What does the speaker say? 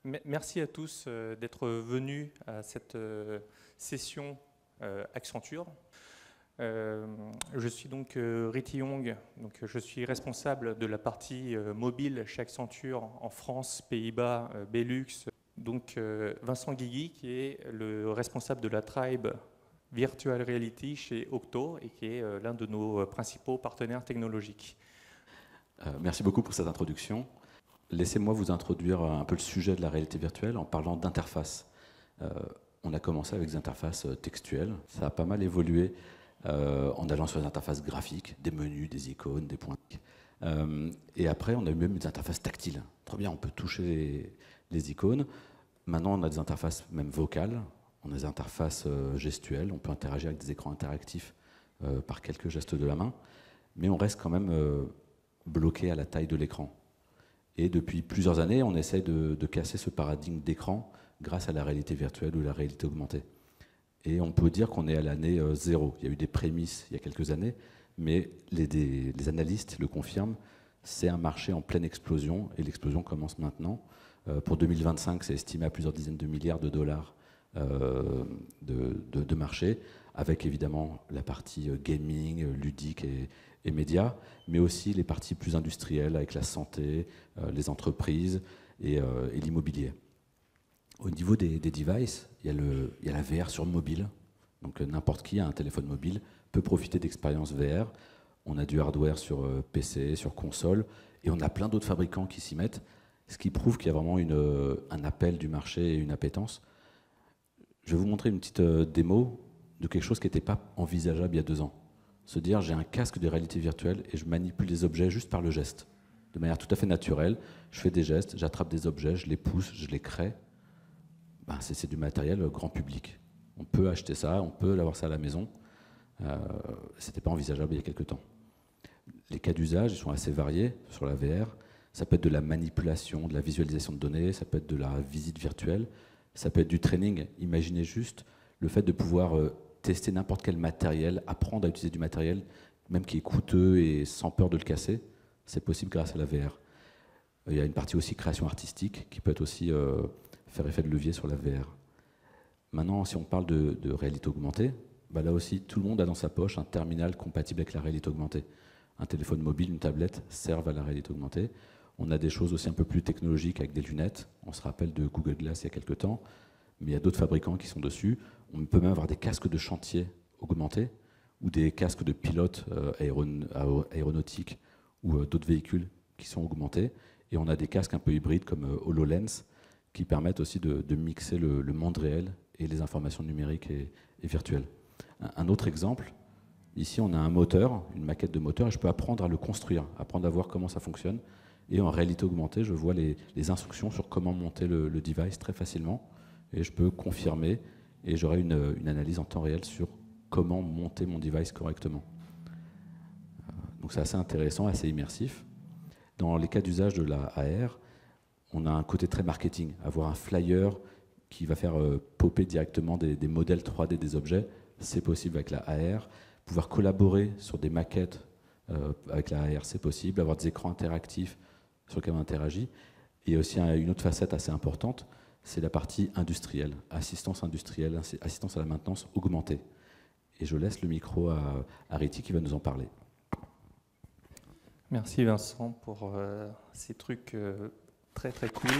Merci à tous d'être venus à cette session Accenture. Je suis donc Riti Yong, donc je suis responsable de la partie mobile chez Accenture en France, Pays-Bas, Belux. Donc Vincent Guigui qui est le responsable de la tribe Virtual Reality chez Octo et qui est l'un de nos principaux partenaires technologiques. Merci beaucoup pour cette introduction. Laissez-moi vous introduire un peu le sujet de la réalité virtuelle en parlant d'interface. On a commencé avec des interfaces textuelles. Ça a pas mal évolué en allant sur des interfaces graphiques, des menus, des icônes, des points. Et après, on a eu même des interfaces tactiles. Très bien, on peut toucher les icônes. Maintenant, on a des interfaces même vocales. On a des interfaces gestuelles. On peut interagir avec des écrans interactifs par quelques gestes de la main. Mais on reste quand même bloqué à la taille de l'écran. Et depuis plusieurs années, on essaie de casser ce paradigme d'écran grâce à la réalité virtuelle ou la réalité augmentée. Et on peut dire qu'on est à l'année zéro. Il y a eu des prémices il y a quelques années, mais les analystes le confirment, c'est un marché en pleine explosion, et l'explosion commence maintenant. Pour 2025, c'est estimé à plusieurs dizaines de milliards de dollars de marché, avec évidemment la partie gaming, ludique et médias, mais aussi les parties plus industrielles avec la santé, les entreprises et l'immobilier. Au niveau des devices, il y a la VR sur mobile. Donc n'importe qui a un téléphone mobile peut profiter d'expériences VR. On a du hardware sur PC, sur console, et on a plein d'autres fabricants qui s'y mettent, ce qui prouve qu'il y a vraiment un appel du marché et une appétence. Je vais vous montrer une petite démo de quelque chose qui n'était pas envisageable il y a 2 ans. Se dire, j'ai un casque de réalité virtuelle et je manipule des objets juste par le geste. De manière tout à fait naturelle, je fais des gestes, j'attrape des objets, je les pousse, je les crée. Ben, c'est du matériel grand public. On peut acheter ça, on peut avoir ça à la maison. Ce n'était pas envisageable il y a quelques temps. Les cas d'usage sont assez variés sur la VR. Ça peut être de la manipulation, de la visualisation de données, ça peut être de la visite virtuelle, ça peut être du training. Imaginez juste le fait de pouvoir tester n'importe quel matériel, apprendre à utiliser du matériel, même qui est coûteux et sans peur de le casser, c'est possible grâce à la VR. Il y a une partie aussi création artistique qui peut être aussi faire effet de levier sur la VR. Maintenant, si on parle de réalité augmentée, bah là aussi, tout le monde a dans sa poche un terminal compatible avec la réalité augmentée. Un téléphone mobile, une tablette servent à la réalité augmentée. On a des choses aussi un peu plus technologiques avec des lunettes. On se rappelle de Google Glass il y a quelques temps, mais il y a d'autres fabricants qui sont dessus. On peut même avoir des casques de chantier augmentés ou des casques de pilotes aéronautiques ou d'autres véhicules qui sont augmentés. Et on a des casques un peu hybrides comme HoloLens qui permettent aussi de mixer le monde réel et les informations numériques et virtuelles. Un autre exemple, ici on a un moteur, une maquette de moteur, et je peux apprendre à le construire, apprendre à voir comment ça fonctionne. Et en réalité augmentée, je vois les instructions sur comment monter le device très facilement. Et je peux confirmer, et j'aurai une analyse en temps réel sur comment monter mon device correctement. Donc c'est assez intéressant, assez immersif. Dans les cas d'usage de la AR, on a un côté très marketing. Avoir un flyer qui va faire popper directement des modèles 3D des objets, c'est possible avec la AR. Pouvoir collaborer sur des maquettes avec la AR, c'est possible. Avoir des écrans interactifs sur lesquels on interagit. Et aussi une autre facette assez importante, c'est la partie industrielle, assistance industrielle, assistance à la maintenance augmentée. Et je laisse le micro à Riti qui va nous en parler. Merci Vincent pour ces trucs très très cool.